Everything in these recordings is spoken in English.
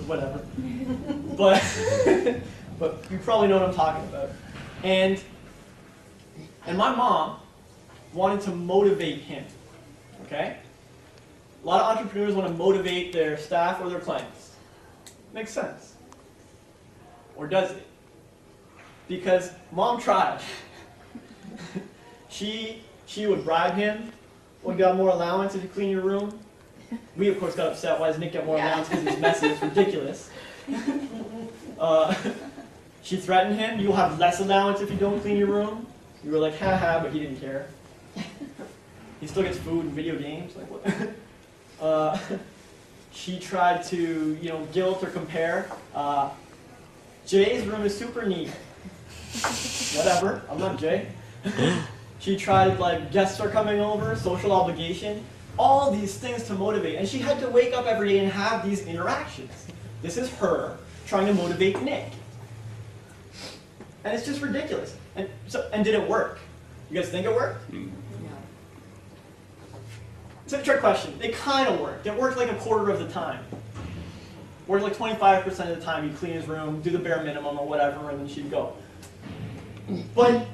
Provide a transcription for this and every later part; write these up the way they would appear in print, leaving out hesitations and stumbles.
whatever. But, but you probably know what I'm talking about. And my mom wanted to motivate him, okay? A lot of entrepreneurs want to motivate their staff or their clients. Makes sense. Or does it? Because mom tried. She would bribe him. We got more allowance if you clean your room. We, of course, got upset. Why does Nick get more allowance? Because he's messy. It's ridiculous. She threatened him. You'll have less allowance if you don't clean your room. You were like, ha, but he didn't care. He still gets food and video games. Like what? She tried to, guilt or compare. Jay's room is super neat. Whatever. I'm not Jay. She tried, like, guests are coming over, social obligation, all these things to motivate. And she had to wake up every day and have these interactions. This is her trying to motivate Nick. And it's just ridiculous. And did it work? You guys think it worked? Yeah. It's a trick question. It kind of worked. It worked like a quarter of the time. Worked like 25% of the time. He'd clean his room, do the bare minimum or whatever, and then she'd go. But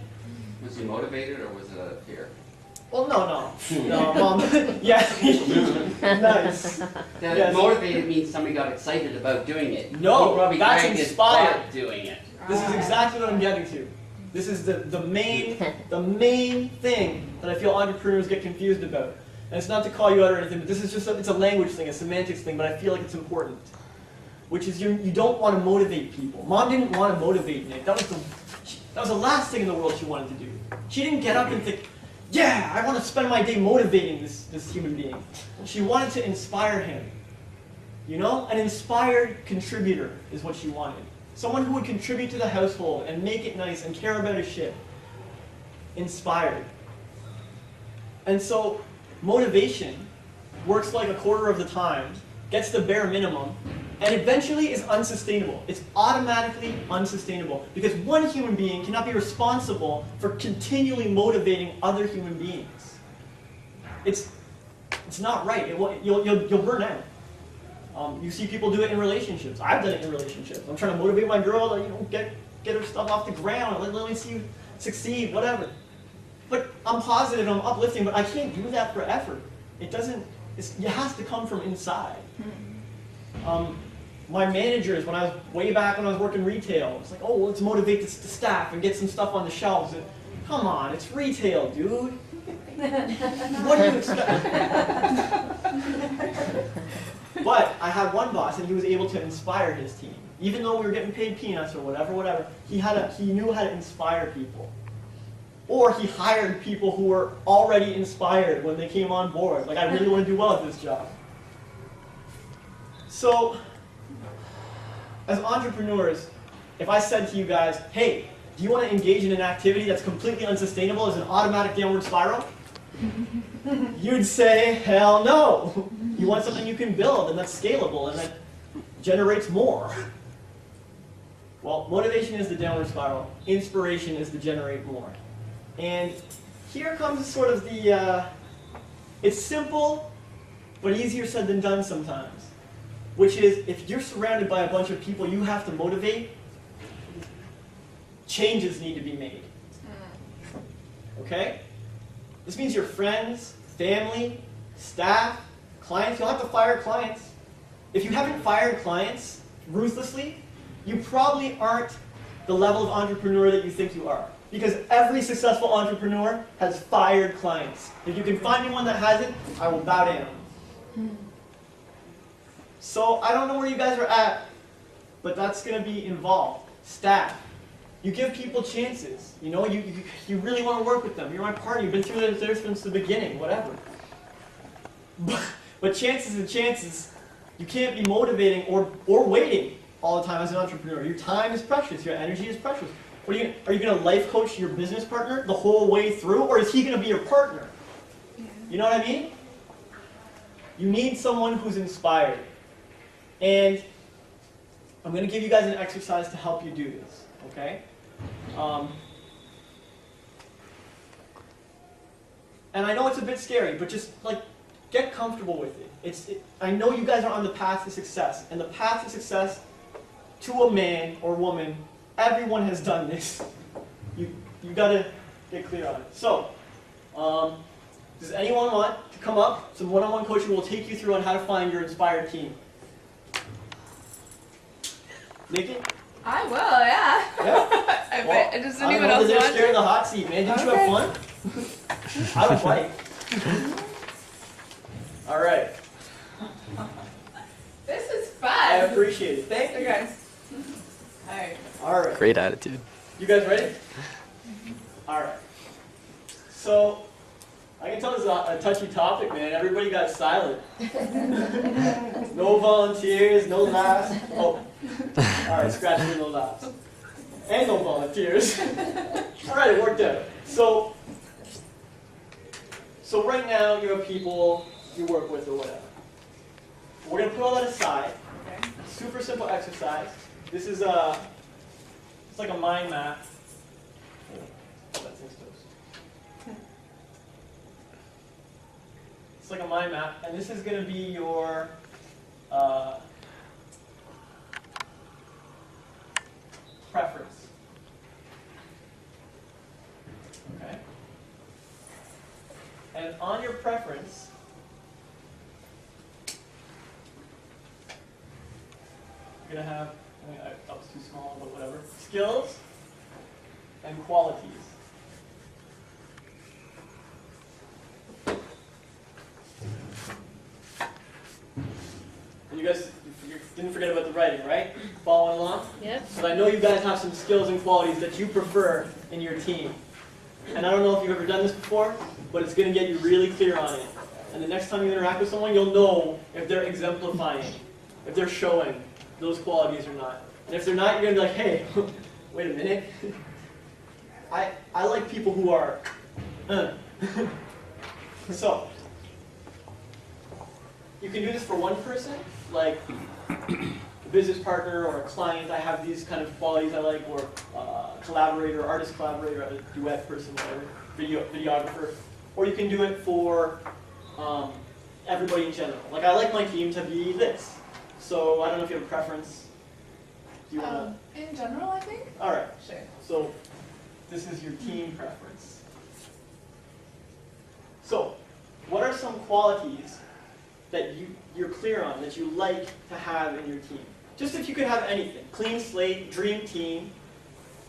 was he motivated or was it out of fear? well, no, Mom. Yeah, nice. Now, Yes. motivated means somebody got excited about doing it. No, He probably that's dragged his inspired. butt doing it. This is exactly what I'm getting to. This is the main thing that I feel entrepreneurs get confused about. And it's not to call you out or anything, but this is just it's a language thing, a semantics thing, but I feel like it's important. Which is you don't want to motivate people. Mom didn't want to motivate Nick. That was the last thing in the world she wanted to do. She didn't get up and think, yeah, I want to spend my day motivating this human being. She wanted to inspire him. An inspired contributor is what she wanted. Someone who would contribute to the household and make it nice and care about his shit. Inspired. And so motivation works like a quarter of the time, gets the bare minimum, and eventually is unsustainable. It's automatically unsustainable because one human being cannot be responsible for continually motivating other human beings. It's not right. You'll burn out. You see people do it in relationships. I've done it in relationships. I'm trying to motivate my girl to get her stuff off the ground. Let me see you succeed, whatever. But I'm positive, I'm uplifting, but I can't do that for effort. It has to come from inside. My managers, way back when I was working retail, it's like, oh, let's motivate the staff and get some stuff on the shelves. And, come on, it's retail, dude. What do you expect? But I had one boss, and he was able to inspire his team. Even though we were getting paid peanuts or whatever, he knew how to inspire people. Or he hired people who were already inspired when they came on board. Like, I really want to do well at this job. So, as entrepreneurs, if I said to you guys, hey, do you want to engage in an activity that's completely unsustainable as an automatic downward spiral? You'd say, hell no. You want something you can build and that's scalable and that generates more. Well, motivation is the downward spiral. Inspiration is to generate more. And here comes sort of it's simple, but easier said than done sometimes. Which is, if you're surrounded by a bunch of people you have to motivate, changes need to be made. Okay? This means your friends, family, staff, clients. You'll have to fire clients. If you haven't fired clients ruthlessly, you probably aren't the level of entrepreneur that you think you are. Because every successful entrepreneur has fired clients. If you can find me one that hasn't, I will bow down. So I don't know where you guys are at, but that's going to be involved. Staff. You give people chances. You really want to work with them. You're my partner. You've been through this since the beginning, whatever. But chances and chances, you can't be motivating or waiting all the time as an entrepreneur. Your time is precious. Your energy is precious. Are you going to life coach your business partner the whole way through, or is he going to be your partner? You know what I mean? You need someone who's inspired. And I'm going to give you guys an exercise to help you do this, okay? And I know it's a bit scary, but just get comfortable with it. I know you guys are on the path to success, and the path to success to a man or woman, everyone has done this. You gotta get clear on it. So, does anyone want to come up? Some one-on-one coaching will take you through on how to find your inspired team. Nikki? I will, yeah. Yeah. I Well, bet. Does I anyone don't know else that they're want scared of to? the hot seat, man. Didn't you have fun? I was right. All right. This is I fun. appreciate it. Thank you. Okay. Alright. All right. Great attitude. You guys ready? All right. So, I can tell this is a touchy topic, man. Everybody got silent. No volunteers, no laughs. Oh, all right, scratch me, no laughs. And no volunteers. All right, it worked out. So right now you have people you work with or whatever. We're gonna put all that aside. Okay. Super simple exercise. This is it's like a mind map. Oh, that's exposed. It's like a mind map, and this is going to be your preference. Okay? And on your preference, you're going to have, that was too small, but whatever, skills and qualities. And you guys didn't forget about the writing, right? Following along? Yep. But I know you guys have some skills and qualities that you prefer in your team. And I don't know if you've ever done this before, but it's going to get you really clear on it. And the next time you interact with someone, you'll know if they're exemplifying, if they're showing those qualities or not. And if they're not, you're going to be like, hey, wait a minute. I like people who are, So, you can do this for one person, like a business partner or a client. I have these kind of qualities I like, or collaborator, artist collaborator, a duet person, whatever, videographer. Or you can do it for everybody in general. Like I like my team to be this. So I don't know if you have a preference. Do you want to? In general, I think. All right. Sure. So this is your team preference. So what are some qualities that you're clear on, that you like to have in your team? Just if you could have anything, clean slate, dream team,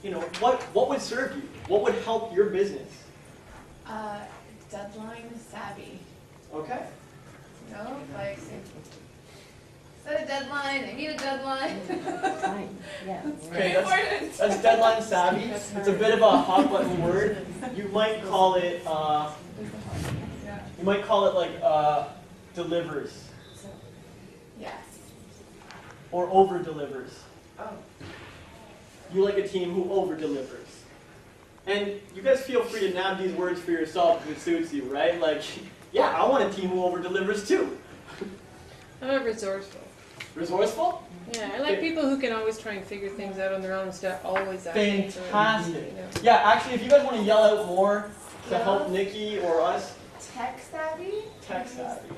you know, what would serve you? What would help your business? Deadline savvy. Okay. You know, like set a deadline, I meet a deadline. Fine, yeah. Okay, Important. that's deadline savvy. It's a bit of a hot button word. You might call it, Yeah. you might call it like delivers Yes. or over delivers. Oh. You like a team who over delivers. And you guys feel free to nab these words for yourself if it suits you, right? Like, yeah, I want a team who over delivers too. I'm resourceful. Resourceful? Yeah, I like people who can always try and figure things out on their own instead of always asking for it. Fantastic. You know. Yeah, actually, if you guys want to yell out more to help Nikki or us, Tech savvy. tech savvy.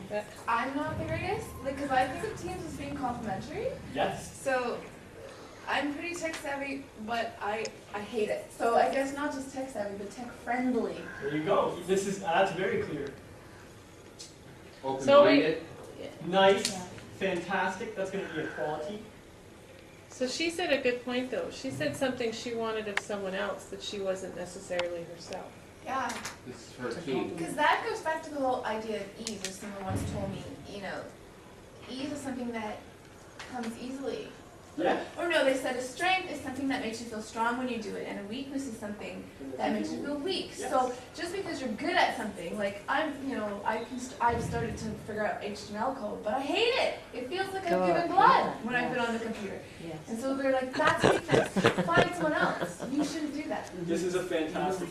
I'm not the greatest, like, because I think of teams as being complementary. Yes. So I'm pretty tech savvy, but I hate it. So I guess not just tech savvy, but tech friendly. There you go. That's very clear. Open-minded. Nice. Fantastic. That's going to be a quality. So she said a good point though. She said something she wanted of someone else that she wasn't necessarily herself. Yeah, This is her team. because that goes back to the whole idea of ease. As someone once told me, you know, ease is something that comes easily. Yeah. Or no, they said a strength is something that makes you feel strong when you do it, and a weakness is something that makes you feel weak. Yes. So just because you're good at something, like I've started to figure out HTML code, but I hate it. It feels like I'm giving blood when I put it on the computer. Yes. And so they're like, that's weakness. Find someone else. You shouldn't do that. This is a fantastic